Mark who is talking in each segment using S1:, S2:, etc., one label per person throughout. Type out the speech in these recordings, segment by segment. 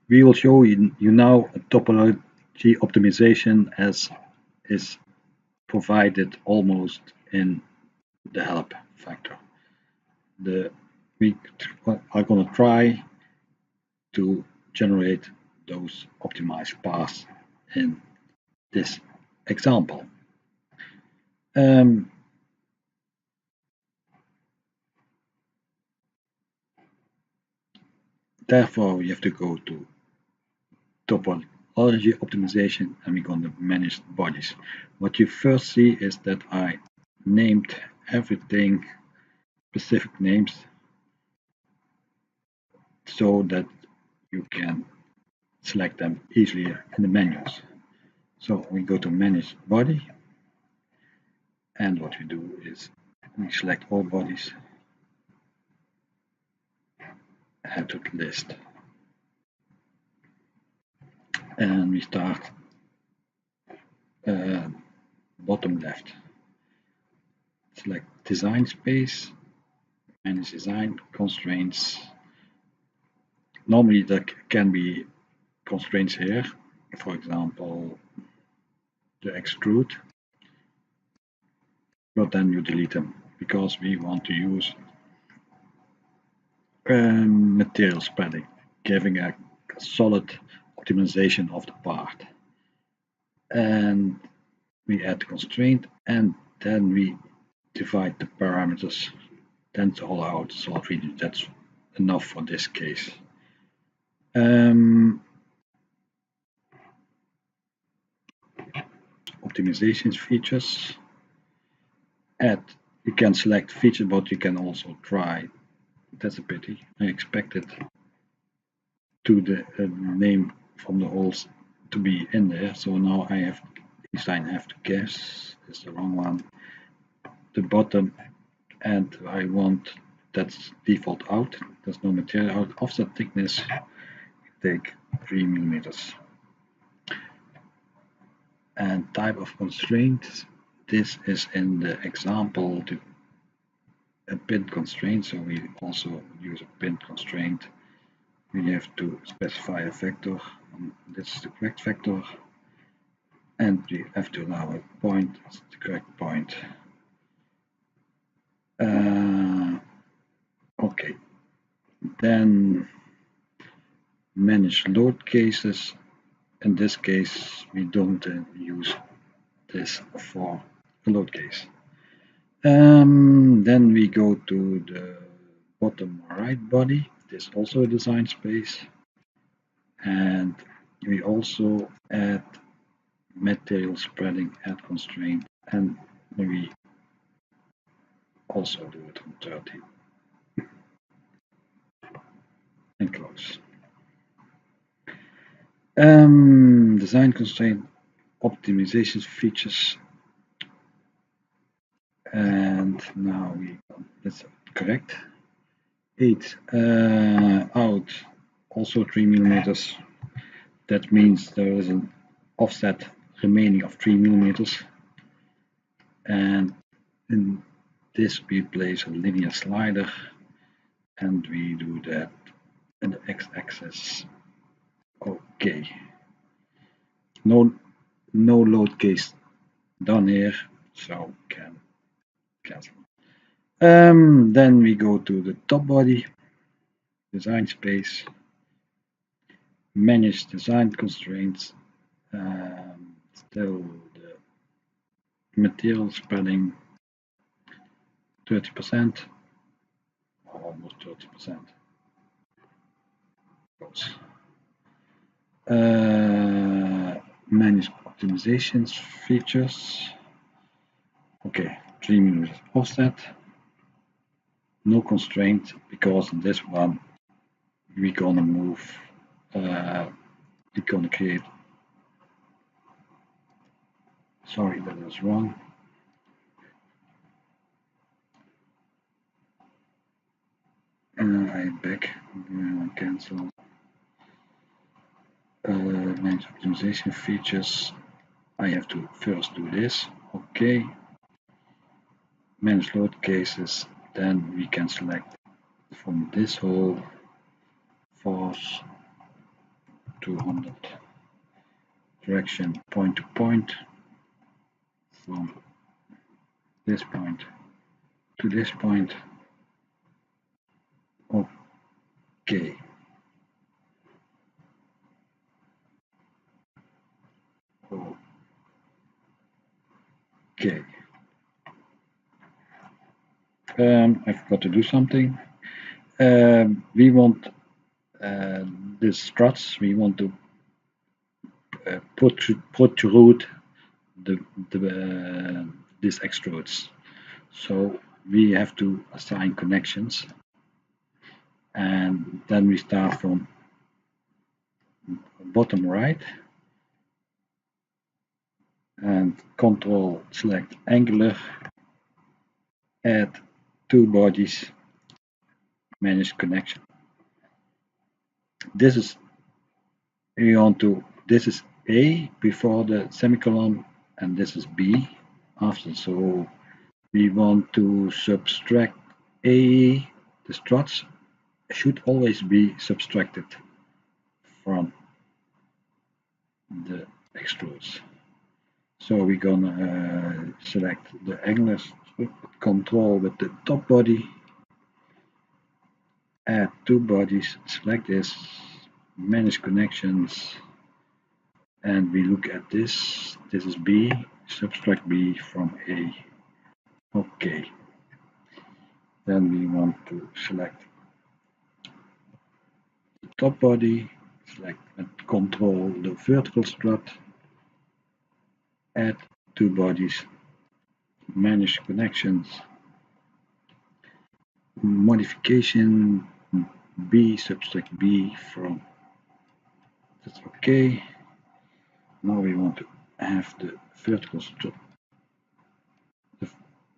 S1: we will show you now a topology optimization as is provided almost in the help factor. We are going to try to generate those optimized paths in this example. Therefore, we have to go to topology optimization and we're going to manage bodies. What you first see is that I named everything specific names so that you can select them easily in the menus. So we go to manage body, and what we do is we select all bodies, add to the list, and we start bottom left. Select design space, manage design constraints. Normally there can be constraints here, for example the extrude, but then you delete them because we want to use material spreading, giving a solid optimization of the part. And we add the constraint and then we divide the parameters then to allow the solid region. That's enough for this case. Optimization features. You can select feature, but you can also try. That's a pity. I expected to the name from the holes to be in there, so now I have to guess. It's the wrong one. The bottom, and I want that's default out. There's no material out. Offset thickness, take 3 millimeters. And type of constraint. This is in the example a pin constraint, so we also use a pin constraint. We have to specify a vector. This is the correct vector, and we have to allow a point as the correct point. Okay, then manage load cases. In this case, we don't use this for a load case. Then we go to the bottom right body. This is also a design space, and we also add material spreading, add constraint, and we also do it on 30 and close. Design constraint optimization features, and now that's correct. 8 out, also 3 millimeters. That means there is an offset remaining of 3 millimeters, and in this we place a linear slider, and we do that in the x-axis. Okay, no load case done here, so can cancel. Then we go to the top body, design space, manage design constraints, still the material spreading 30%, or almost 30%. Manage optimizations features. Okay, 3 millimeters offset. No constraint, because in this one we're gonna move. We're gonna create. Sorry, that was wrong. I'm back. Cancel. Manage optimization features. I have to first do this. Okay. Manage load cases. Then we can select from this whole force 200 direction point to point from this point to this point. Okay. Okay. I forgot to do something. We want the struts. We want to protrude these extrudes. So we have to assign connections, and then we start from bottom right and control select angular, add two bodies, manage connection. This is this is A before the semicolon, and this is B after. So we want to subtract A. The struts should always be subtracted from the extrudes. So we're gonna select the angular control with the top body, add two bodies, select this, manage connections, and we look at this. This is B, subtract B from A. Okay. Then we want to select the top body, select and control the vertical strut, add two bodies, manage connections, modification B, subtract B from, that's okay. Now we want to have the vertical strut,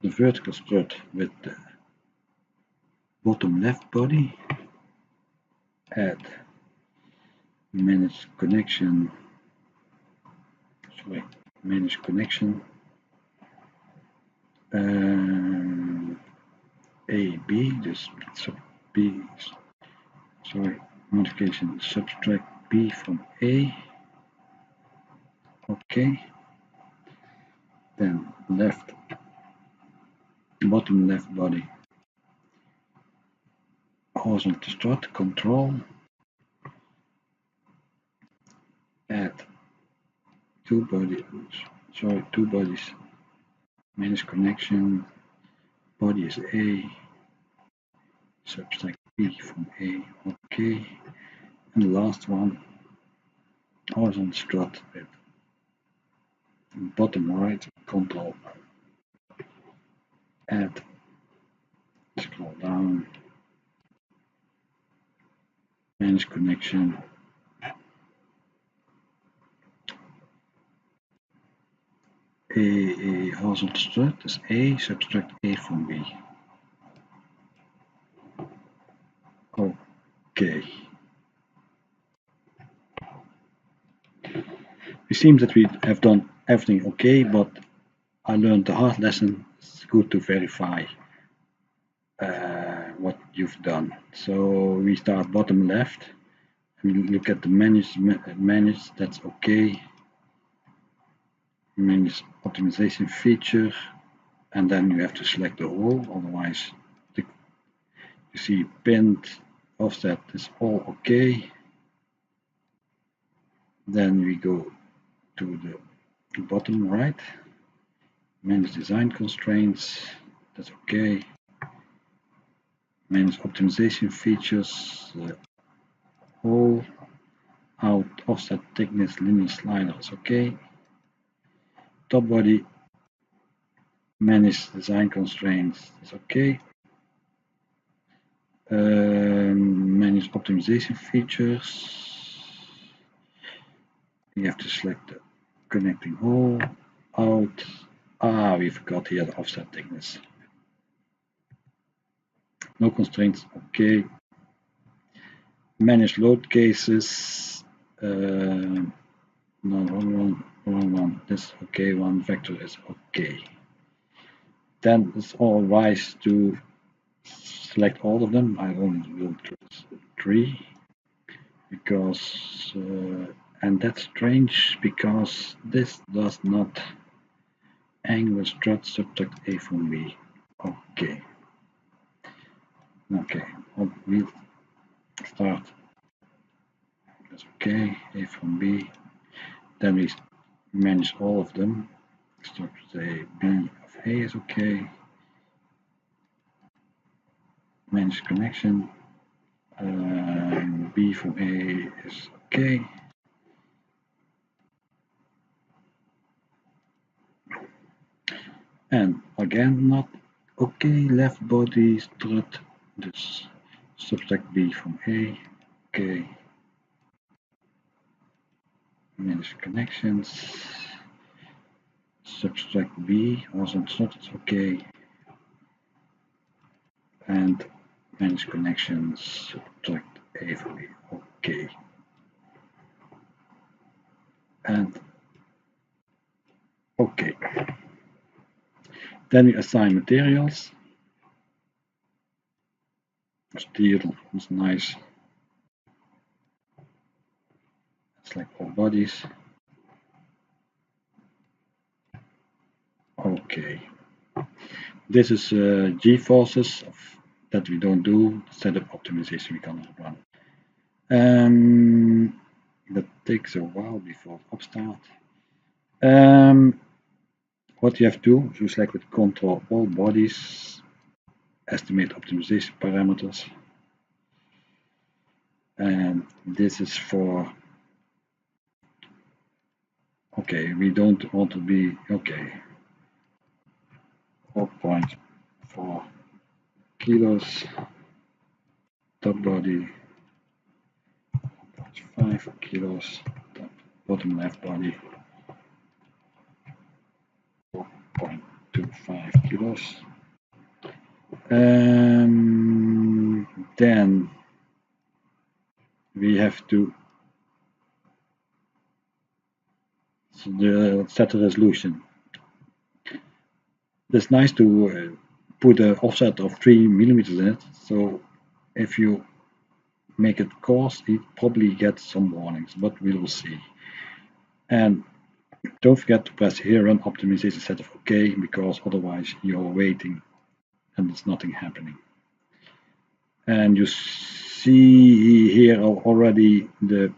S1: the vertical strut with the bottom left body, add manage connection, manage connection, A, B, just B, modification, subtract B from A, okay, then bottom left body, horizontal strut, control, add two bodies, manage connection, body is A, subtract B from A, okay, and the last one, horizontal strut with bottom right, control, add, scroll down, manage connection, a horizontal strut is A, subtract A from B. Okay. It seems that we have done everything okay, but I learned the hard lesson. It's good to verify what you've done. So we start bottom left. We look at the manage, that's okay. Manage optimization feature, and then you have to select the whole, otherwise you see pinned offset is all okay. Then we go to the bottom right, manage design constraints, that's okay. Manage optimization features, all out offset thickness linear slider is okay. Top body, manage design constraints is okay. Manage optimization features. You have to select the connecting hole, out. We forgot here the offset thickness. No constraints, okay. Manage load cases. No, wrong one. This okay one. Vector is okay. Then it's all wise to select all of them. I only will choose 3. because and that's strange because this does not angle strut subtract A from B. Okay. Okay. We'll start. That's okay. A from B. Then we manage all of them. So say B of A is okay. Manage connection. B from A is okay. And again not okay. Left body strut. Dus subtract B from A. Okay. Manage connections. Subtract B also not okay. And manage connections. Subtract A from B. Okay. And okay. Then we assign materials. Steel is nice. Select all bodies. Okay. This is G-forces that we don't do. Setup optimization we cannot run. That takes a while before upstart. What you have to do, you select with Control all bodies, estimate optimization parameters, and this is for. Okay, we don't want to be okay. 4.4 kilos. Top body 5 kilos, top, bottom left body 4.25 kilos. Then we have to set the resolution. It's nice to put an offset of 3 millimeters in it, so if you make it coarse, it probably gets some warnings, but we will see. And don't forget to press here run optimization set of OK, because otherwise you're waiting and there's nothing happening. And you see here already the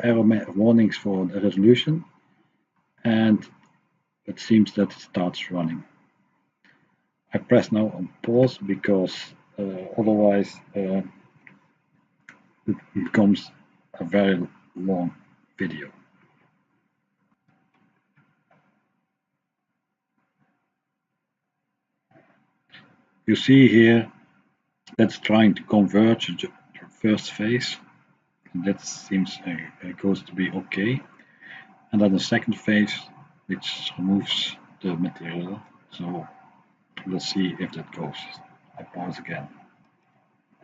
S1: error warnings for the resolution, and it seems that it starts running. I press now on pause because otherwise it becomes a very long video. You see here that's trying to converge the first phase. That seems goes to be okay. And then the second phase, which removes the material. So let's see if that goes. I pause again.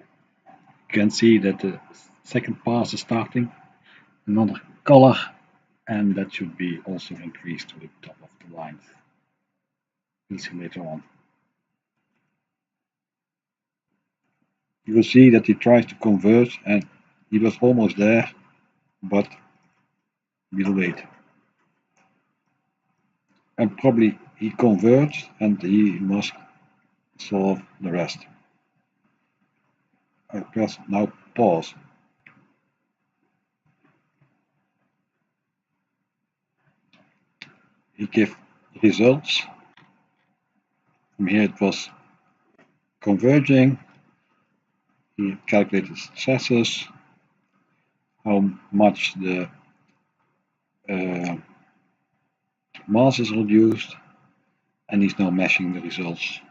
S1: You can see that the second pass is starting, another color, and that should be also increased to the top of the line. We'll see later on. You will see that he tries to converge and he was almost there, but we'll wait. And probably he converged and he must solve the rest. I press now pause. He gave results. From here it was converging. He calculated stresses, how much the mass is reduced, and he's now meshing the results.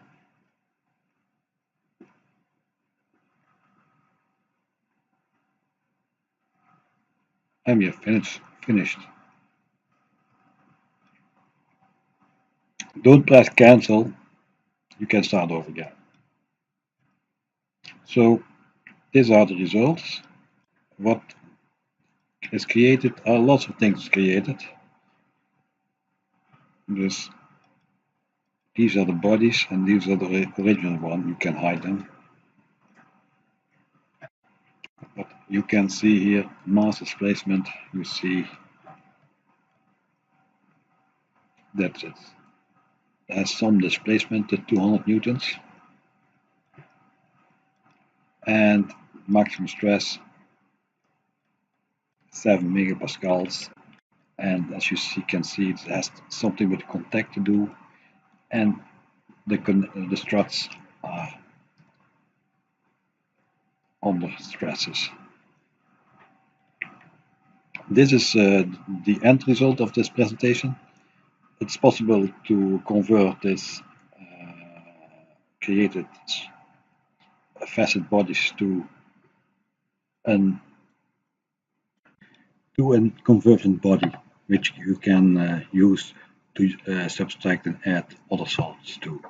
S1: And we have finished. Don't press cancel, you can start over again. So these are the results. What is created, lots of things created. These are the bodies and these are the original one, you can hide them. But you can see here mass displacement. You see that it has some displacement at 200 newtons, and maximum stress 7 megapascals. And as you can see, it has something with contact to do, and the struts are under stresses. This is the end result of this presentation. It's possible to convert this created facet bodies to a convergent body, which you can use to subtract and add other solids to.